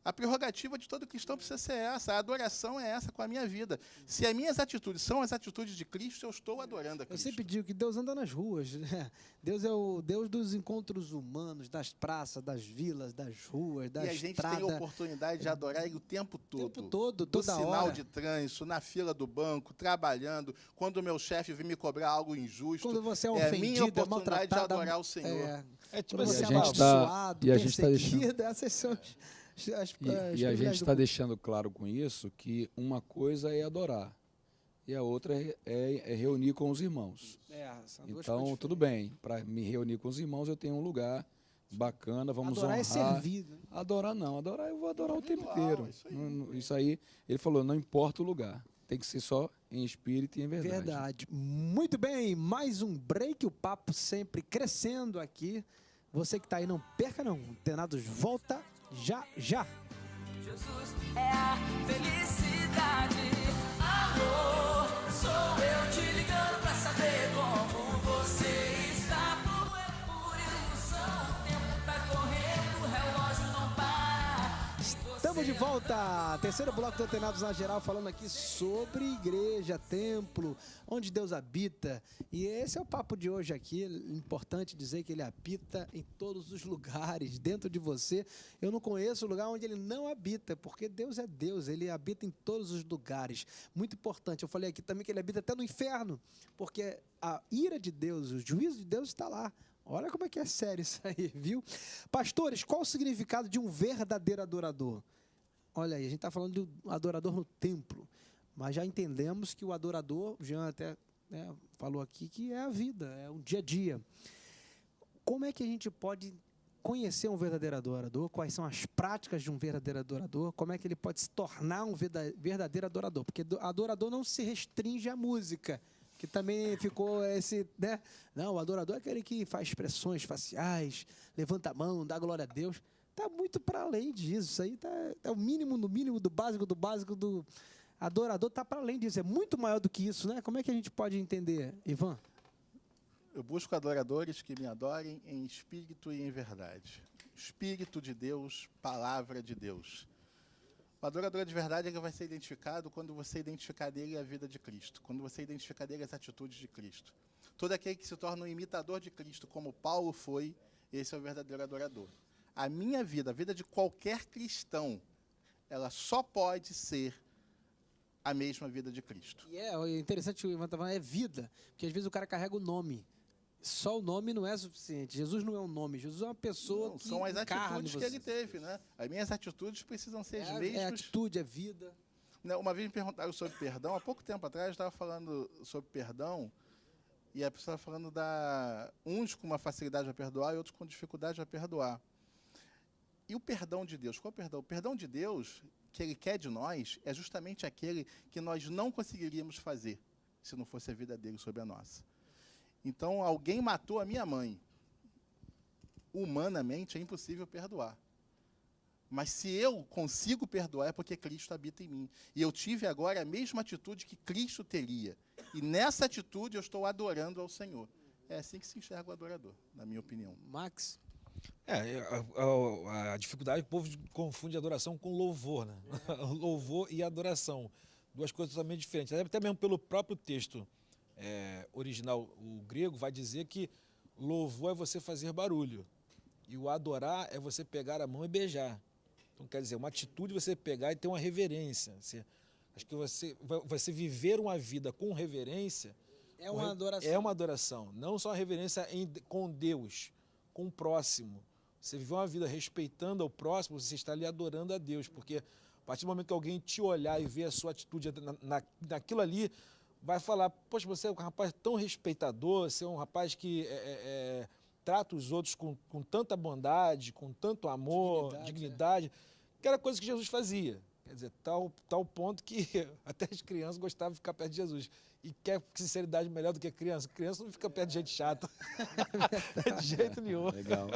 A prerrogativa de todo cristão precisa ser essa, a adoração é essa com a minha vida. Se as minhas atitudes são as atitudes de Cristo, eu estou adorando a Eu Cristo. sempre digo que Deus anda nas ruas, né? Deus é o Deus dos encontros humanos, das praças, das vilas, das ruas, da E a gente estrada. tem oportunidade de adorar Ele o tempo todo. O tempo todo, No toda sinal hora. de trânsito, na fila do banco, trabalhando, quando o meu chefe vem me cobrar algo injusto. Quando você é minha ofendido, é oportunidade de maltratado. adorar o Senhor. É tipo Quando assim, você é a gente tá- amaldiçoado, e a gente tá perseguido, essas são as E a gente privilégios está do- deixando claro com isso que uma coisa é adorar e a outra é reunir com os irmãos. são duas Então, coisas tudo bem, para me reunir com os irmãos, eu tenho um lugar bacana, vamos Adorar é honrar. servir, né? Adorar não, adorar eu vou adorar o tempo Individual, inteiro. isso aí. Isso aí, ele falou, não importa o lugar, tem que ser só em espírito e em verdade. Verdade. Muito bem, mais um break, o papo sempre crescendo aqui. Você que está aí, não perca não. Tenados volta já, já. Jesus é a felicidade. Alô, sou eu te ligando pra saber como você está. Por ilusão, o tempo tá correndo, o relógio não para. Estamos de volta, terceiro bloco do Antenados na Geral, falando aqui sobre igreja, templo, onde Deus habita. E esse é o papo de hoje aqui, importante dizer que Ele habita em todos os lugares, dentro de você. Eu não conheço lugar onde Ele não habita, porque Deus é Deus, Ele habita em todos os lugares. Muito importante, eu falei aqui também que Ele habita até no inferno, porque a ira de Deus, o juízo de Deus está lá. Olha como é que é sério isso aí, viu? Pastores, qual o significado de um verdadeiro adorador? Olha aí, a gente está falando do adorador no templo, mas já entendemos que o adorador, o Jean até falou aqui, que é a vida, é o dia a dia. Como é que a gente pode conhecer um verdadeiro adorador? Quais são as práticas de um verdadeiro adorador? Como é que ele pode se tornar um verdadeiro adorador? Porque adorador não se restringe à música, que também ficou esse, né? Não, o adorador é aquele que faz expressões faciais, levanta a mão, dá glória a Deus. Está muito para além disso. Isso aí tá o mínimo, no mínimo, do básico do adorador, está para além disso. É muito maior do que isso, né? Como é que a gente pode entender, Ivan? Eu busco adoradores que me adorem em espírito e em verdade. Espírito de Deus, palavra de Deus. O adorador de verdade é que vai ser identificado quando você identificar dele a vida de Cristo, quando você identificar dele as atitudes de Cristo. Todo aquele que se torna um imitador de Cristo, como Paulo foi, esse é o verdadeiro adorador. A minha vida, a vida de qualquer cristão, ela só pode ser a mesma vida de Cristo. E é interessante o Ivan tá falando, é vida, porque às vezes o cara carrega o nome. Só o nome não é suficiente. Jesus não é um nome, Jesus é uma pessoa Não, que são as encarna atitudes em que ele você. teve, né? As minhas atitudes precisam ser as É mesmas. atitude, é vida. Né, uma vez me perguntaram sobre perdão, há pouco tempo atrás eu estava falando sobre perdão, e a pessoa estava falando uns com uma facilidade a perdoar e outros com dificuldade a perdoar. E o perdão de Deus, qual é o perdão? O perdão de Deus, que Ele quer de nós, é justamente aquele que nós não conseguiríamos fazer se não fosse a vida dele sobre a nossa. Então, alguém matou a minha mãe. Humanamente é impossível perdoar. Mas se eu consigo perdoar é porque Cristo habita em mim. E eu tive agora a mesma atitude que Cristo teria. E nessa atitude eu estou adorando ao Senhor. É assim que se enxerga o adorador, na minha opinião. Max? A dificuldade, o povo confunde adoração com louvor, né? Louvor e adoração. Duas coisas totalmente diferentes. Até mesmo pelo próprio texto original, o grego, vai dizer que louvor é você fazer barulho. E o adorar é você pegar a mão e beijar. Então, quer dizer, uma atitude você pegar e ter uma reverência. Acho que você viver uma vida com reverência É uma adoração. é uma adoração. Não só a reverência com Deus, com o próximo. Você viver uma vida respeitando ao próximo, você está ali adorando a Deus. Porque a partir do momento que alguém te olhar e ver a sua atitude naquilo ali, vai falar, poxa, você é um rapaz tão respeitador, você é um rapaz que trata os outros com tanta bondade, com tanto amor, dignidade, que era coisa que Jesus fazia. Quer dizer, tal ponto que até as crianças gostavam de ficar perto de Jesus. E quer sinceridade melhor do que criança? Criança não fica perto de gente chata. De jeito nenhum. Legal.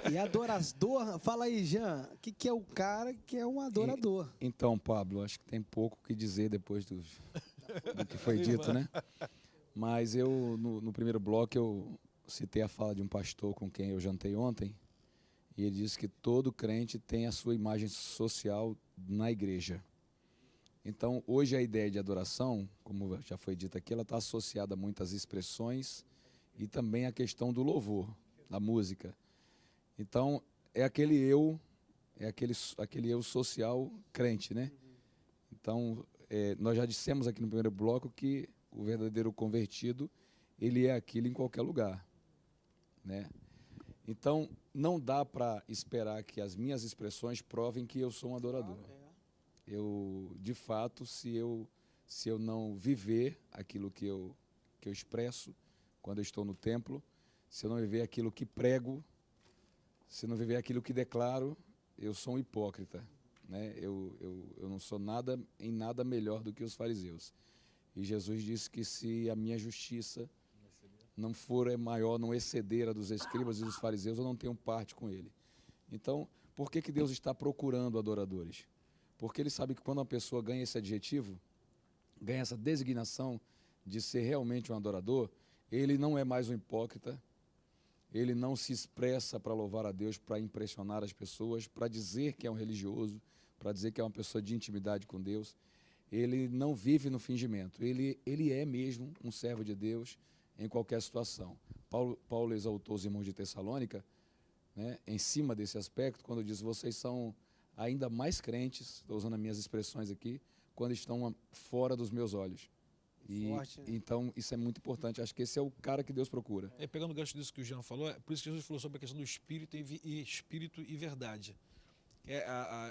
E adorador, fala aí, Jean, o que é o cara que é um adorador? Então, Pablo, acho que tem pouco o que dizer depois do que foi dito, né? Mas eu, no primeiro bloco, eu citei a fala de um pastor com quem eu jantei ontem, e ele disse que todo crente tem a sua imagem social na igreja. Então, hoje a ideia de adoração, como já foi dito aqui, ela está associada a muitas expressões e também a questão do louvor, da música. Então, é aquele eu social crente, né? Então, nós já dissemos aqui no primeiro bloco que o verdadeiro convertido, ele é aquilo em qualquer lugar, né? Então, não dá para esperar que as minhas expressões provem que eu sou um adorador. Eu, de fato, se eu não viver aquilo que eu expresso quando eu estou no templo, se eu não viver aquilo que prego, se eu não viver aquilo que declaro, eu sou um hipócrita, né? Eu não sou em nada melhor do que os fariseus. E Jesus disse que se a minha justiça não for maior, não exceder a dos escribas e dos fariseus, eu não tenho parte com ele. Então, por que Deus está procurando adoradores? Porque ele sabe que quando uma pessoa ganha esse adjetivo, ganha essa designação de ser realmente um adorador, ele não é mais um hipócrita, ele não se expressa para louvar a Deus, para impressionar as pessoas, para dizer que é um religioso, para dizer que é uma pessoa de intimidade com Deus. Ele não vive no fingimento, ele é mesmo um servo de Deus em qualquer situação. Paulo exaltou os irmãos de Tessalônica, né, em cima desse aspecto, quando diz: vocês são ainda mais crentes, estou usando as minhas expressões aqui, quando estão fora dos meus olhos. Forte, né? Então, isso é muito importante. Acho que esse é o cara que Deus procura. Pegando o gancho disso que o Jean falou, por isso que Jesus falou sobre a questão do espírito e verdade.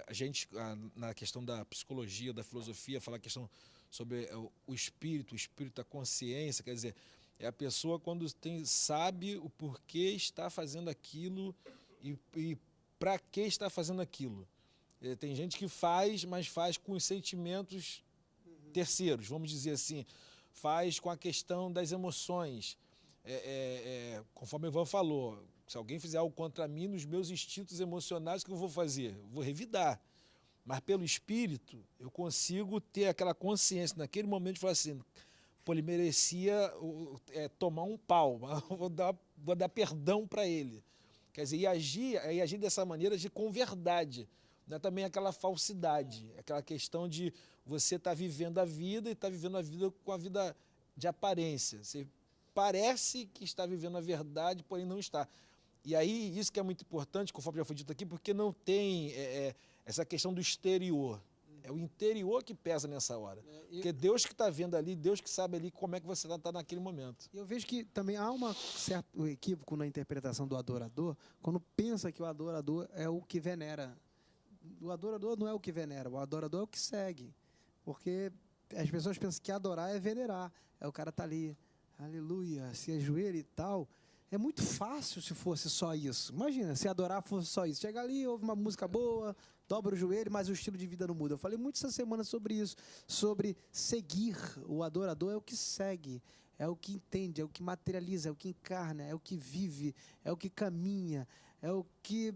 A gente, na questão da psicologia, da filosofia, fala a questão sobre o espírito da consciência, quer dizer, é a pessoa quando sabe o porquê está fazendo aquilo e para que está fazendo aquilo. Tem gente que faz, mas faz com os sentimentos terceiros, vamos dizer assim, faz com a questão das emoções. Conforme o Ivan falou, se alguém fizer algo contra mim, nos meus instintos emocionais, o que eu vou fazer? Eu vou revidar. Mas pelo espírito, eu consigo ter aquela consciência naquele momento de falar assim: pô, ele merecia tomar um pau, mas vou dar perdão para ele. Quer dizer, e agir dessa maneira com verdade. Não é também aquela falsidade, aquela questão de você estar vivendo a vida e estar vivendo a vida com a vida de aparência. Você parece que está vivendo a verdade, porém não está. E aí, isso que é muito importante, conforme já foi dito aqui, porque não tem essa questão do exterior. É o interior que pesa nessa hora. Porque Deus que está vendo ali, Deus que sabe ali como é que você está naquele momento. E eu vejo que também há um certo equívoco na interpretação do adorador, quando pensa que o adorador é o que venera. O adorador não é o que venera, o adorador é o que segue. Porque as pessoas pensam que adorar é venerar. O cara tá ali, aleluia, se ajoelha e tal. É muito fácil se fosse só isso. Imagina, se adorar fosse só isso. Chega ali, ouve uma música boa, dobra o joelho, mas o estilo de vida não muda. Eu falei muito essa semana sobre isso, sobre seguir. O adorador é o que segue, é o que entende, é o que materializa, é o que encarna, é o que vive, é o que caminha, é o que,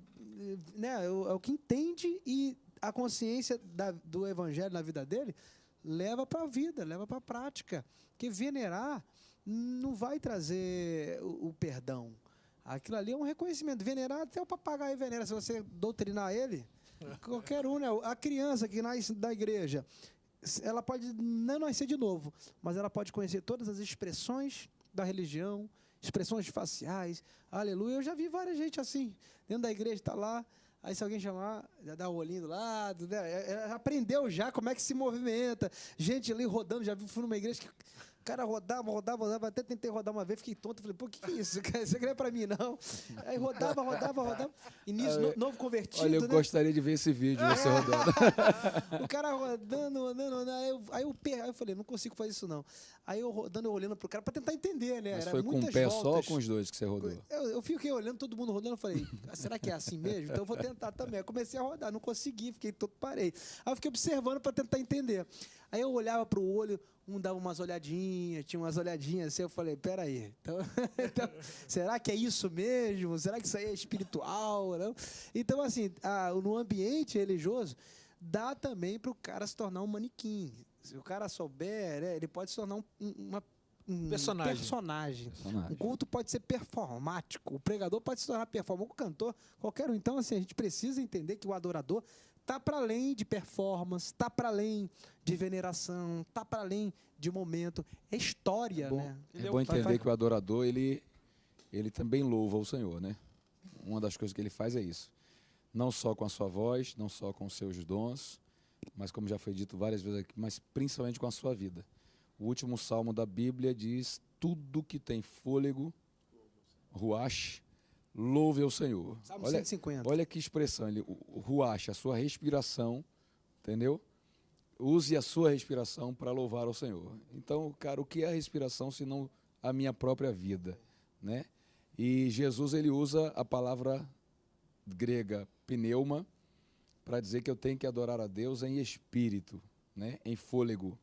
né, é o que entende, e a consciência do evangelho na vida dele leva para a vida, leva para a prática. Porque venerar não vai trazer o perdão. Aquilo ali é um reconhecimento. Venerar, até o papagaio venera. Se você doutrinar ele, qualquer um, né? A criança que nasce da igreja, ela pode não nascer de novo, mas ela pode conhecer todas as expressões da religião, expressões faciais. Aleluia. Eu já vi várias gente assim, dentro da igreja, está lá. Aí se alguém chamar, já dá o olhinho do lado, né? Aprendeu já como é que se movimenta. Gente ali rodando, já fui numa igreja que o cara rodava, até tentei rodar uma vez, fiquei tonto, falei, pô, que é isso? Isso aqui não é pra mim, não. Aí rodava. E nisso, novo convertido, olha, eu gostaria de ver esse vídeo, você rodando. O cara rodando, aí eu falei, não consigo fazer isso, não. Aí eu rodando, eu olhando pro cara pra tentar entender, né? Mas era foi com um pé voltas. Só ou com os dois que você rodou? Eu fiquei olhando, todo mundo rodando, eu falei, será que é assim mesmo? Então eu vou tentar também. Eu comecei a rodar, não consegui, fiquei todo, parei. Aí eu fiquei observando pra tentar entender. Aí eu olhava pro olho, um dava umas olhadinhas, tinha umas olhadinhas assim, eu falei, peraí, então, será que é isso mesmo? Será que isso aí é espiritual? Não? Então, assim, no ambiente religioso, dá também para o cara se tornar um manequim. Se o cara souber, ele pode se tornar um personagem. Um culto pode ser performático. O pregador pode se tornar performático. O cantor, qualquer um. Então, assim, a gente precisa entender que o adorador está para além de performance, está para além de veneração, está para além de momento. É história, né? É bom entender que o adorador, ele também louva o Senhor, né? Uma das coisas que ele faz é isso. Não só com a sua voz, não só com os seus dons, mas como já foi dito várias vezes aqui, mas principalmente com a sua vida. O último salmo da Bíblia diz: tudo que tem fôlego, ruach, louve ao Senhor. Salmo 150. Olha que expressão, o ruach, a sua respiração, entendeu? Use a sua respiração para louvar ao Senhor. Então, cara, o que é a respiração senão a minha própria vida, né? E Jesus, ele usa a palavra grega pneuma para dizer que eu tenho que adorar a Deus em espírito, né? Em fôlego.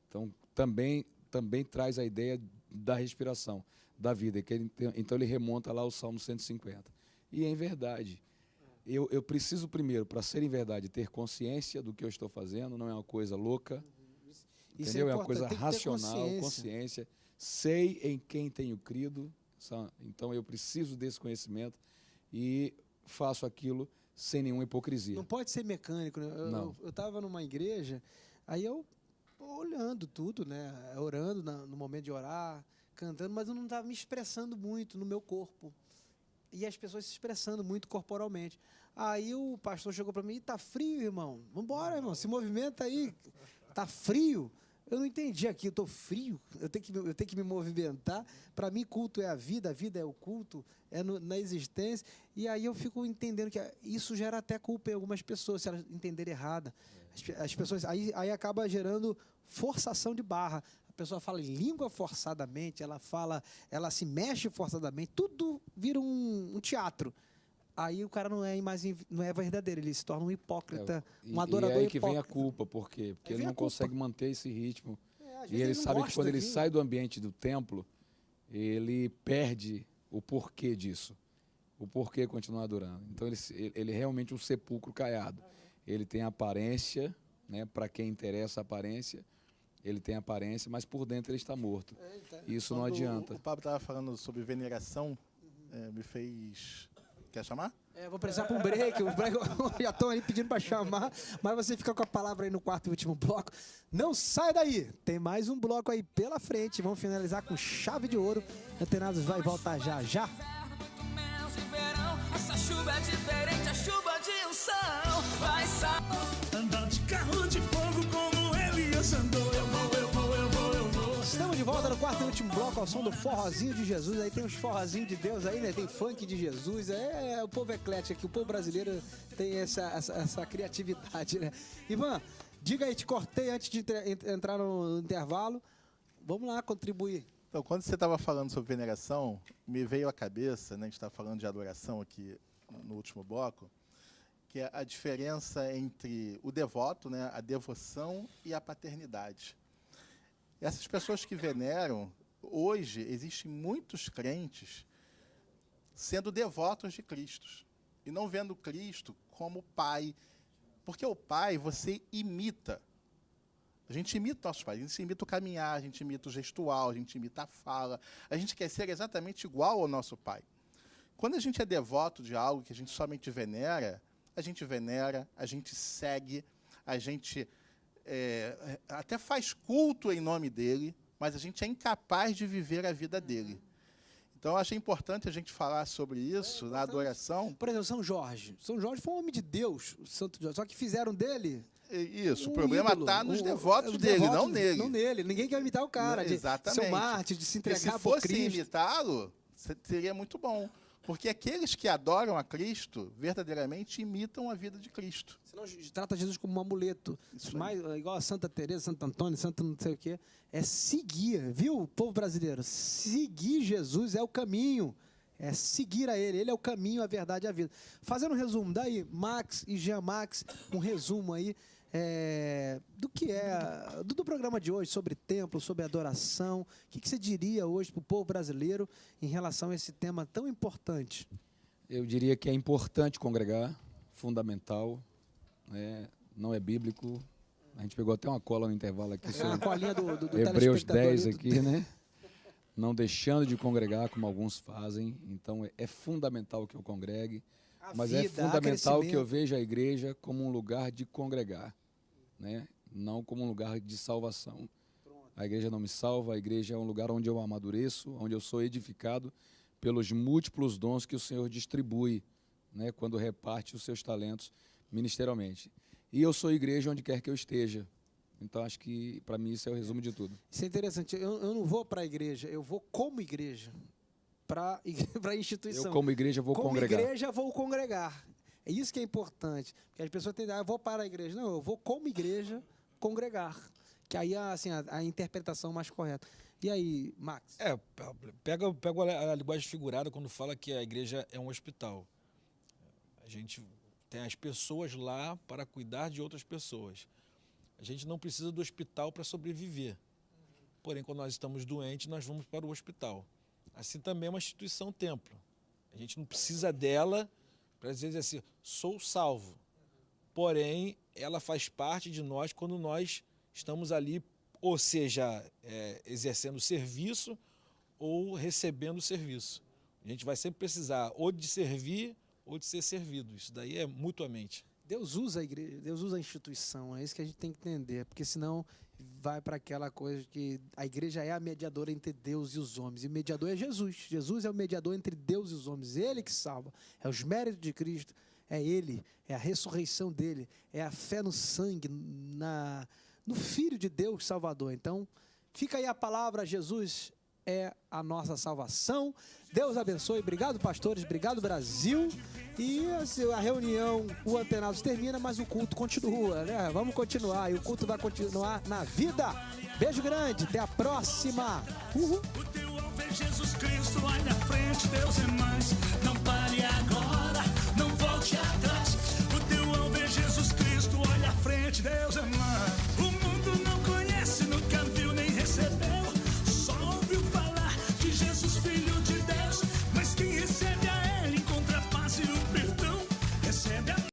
Então, também traz a ideia da respiração, da vida. Então, ele remonta lá ao Salmo 150. E em verdade, eu preciso primeiro, para ser em verdade, ter consciência do que eu estou fazendo, não é uma coisa louca, entendeu? É uma coisa racional, consciência. Sei em quem tenho crido, então eu preciso desse conhecimento e faço aquilo sem nenhuma hipocrisia. Não pode ser mecânico, né? Eu estava numa igreja, aí eu olhando tudo, né? Orando no momento de orar, cantando, mas eu não estava me expressando muito no meu corpo. E as pessoas se expressando muito corporalmente. Aí o pastor chegou para mim: tá frio, irmão? Vambora, irmão, se movimenta aí. Tá frio? Eu não entendi aqui, eu tô frio, eu tenho que me movimentar. Para mim, culto é a vida é o culto, é na existência. E aí eu fico entendendo que isso gera até culpa em algumas pessoas, se elas entenderem errado. As pessoas, aí acaba gerando forçação de barra. A pessoa fala em língua forçadamente, ela se mexe forçadamente, tudo vira um teatro. Aí o cara não é verdadeiro, ele se torna um hipócrita, um adorador hipócrita. E aí que vem a culpa, por quê? Porque ele não consegue manter esse ritmo. E ele sabe que quando ele sai do ambiente do templo, ele perde o porquê disso. O porquê continuar adorando. Então ele é realmente um sepulcro caiado. Ele tem aparência, né, para quem interessa a aparência, ele tem aparência, mas por dentro ele está morto. Isso não adianta. O Pablo estava falando sobre veneração, me fez... Quer chamar? Vou precisar para um break. Já estão aí pedindo para chamar, mas você fica com a palavra aí no quarto e último bloco. Não sai daí! Tem mais um bloco aí pela frente. Vamos finalizar com chave de ouro. Antenados vai voltar já já. Essa chuva é diferente, a chuva de unção. Vai andar de carro de fogo como Elias andou. Eu vou. Estamos de volta no quarto e último bloco ao som do forrozinho de Jesus. Aí tem os forrozinhos de Deus aí, né? Tem funk de Jesus. O povo eclético aqui, o povo brasileiro tem essa criatividade, né? Ivan, diga aí, te cortei antes de entrar no intervalo. Vamos lá, contribuir. Então, quando você estava falando sobre veneração, me veio à cabeça, né? A gente estava falando de adoração aqui no último bloco, que é a diferença entre o devoto, né? A devoção e a paternidade. Essas pessoas que veneram, hoje, existem muitos crentes sendo devotos de Cristo e não vendo Cristo como pai. Porque o pai você imita. A gente imita nossos pais, a gente imita o caminhar, a gente imita o gestual, a gente imita a fala. A gente quer ser exatamente igual ao nosso pai. Quando a gente é devoto de algo que a gente somente venera, a gente segue, a gente... até faz culto em nome dele, mas a gente é incapaz de viver a vida dele. Então, eu achei importante a gente falar sobre isso na adoração. Por exemplo, São Jorge. São Jorge foi um homem de Deus, o Santo Jorge. Só que fizeram dele... Isso, o problema está nos devotos dele, não nele. Não nele. Ninguém quer imitar o cara. Não, exatamente. De ser um mártir, de se entregar por Cristo. Se fosse imitá-lo, seria muito bom. Porque aqueles que adoram a Cristo, verdadeiramente imitam a vida de Cristo. Senão trata Jesus como um amuleto. Igual a Santa Teresa, Santo Antônio, Santo não sei o quê. É seguir, viu, povo brasileiro? Seguir Jesus é o caminho. É seguir a Ele. Ele é o caminho, a verdade e a vida. Fazendo um resumo, daí, Max e Jean Max, um resumo aí do que do programa de hoje, sobre templo, sobre adoração. O que você diria hoje para o povo brasileiro em relação a esse tema tão importante? Eu diria que é importante congregar, fundamental, né? Não é bíblico. A gente pegou até uma cola no intervalo aqui sobre a colinha do Hebreus 10 aqui, né? não deixando de congregar como alguns fazem. Então é fundamental que eu congregue, mas é fundamental que eu veja a igreja como um lugar de congregar, né? Não como um lugar de salvação. A igreja não me salva, a igreja é um lugar onde eu amadureço, onde eu sou edificado pelos múltiplos dons que o Senhor distribui, né, quando reparte os seus talentos ministerialmente. E eu sou igreja onde quer que eu esteja. Então, acho que, para mim, isso é o resumo de tudo. Isso é interessante. Eu não vou para a igreja, eu vou como igreja para a instituição. Eu, como igreja, vou congregar. Como igreja, vou congregar. É isso que é importante. Porque as pessoas têm eu vou para a igreja. Não, eu vou como igreja congregar. Que aí assim, a interpretação mais correta. E aí, Max? Pega a linguagem figurada quando fala que a igreja é um hospital. A gente tem as pessoas lá para cuidar de outras pessoas. A gente não precisa do hospital para sobreviver. Porém, quando nós estamos doentes, nós vamos para o hospital. Assim também é uma instituição templo. A gente não precisa dela para dizer assim, sou salvo. Porém, ela faz parte de nós quando nós estamos ali, ou seja, exercendo serviço ou recebendo serviço. A gente vai sempre precisar ou de servir ou de ser servido. Isso daí é mutuamente. Deus usa a igreja, Deus usa a instituição, é isso que a gente tem que entender, porque senão vai para aquela coisa que a igreja é a mediadora entre Deus e os homens, e o mediador é Jesus. Jesus é o mediador entre Deus e os homens, ele que salva, é os méritos de Cristo, é ele, é a ressurreição dele, é a fé no sangue, no Filho de Deus Salvador. Então, fica aí a palavra, Jesus é a nossa salvação. Deus abençoe, obrigado pastores, obrigado Brasil. E a reunião, o Antenados termina, mas o culto continua, né? Vamos continuar, e o culto vai continuar na vida. Beijo grande, até a próxima. Uhul. O teu alvo é Jesus Cristo, vai na frente, Deus é mais, não pare agora.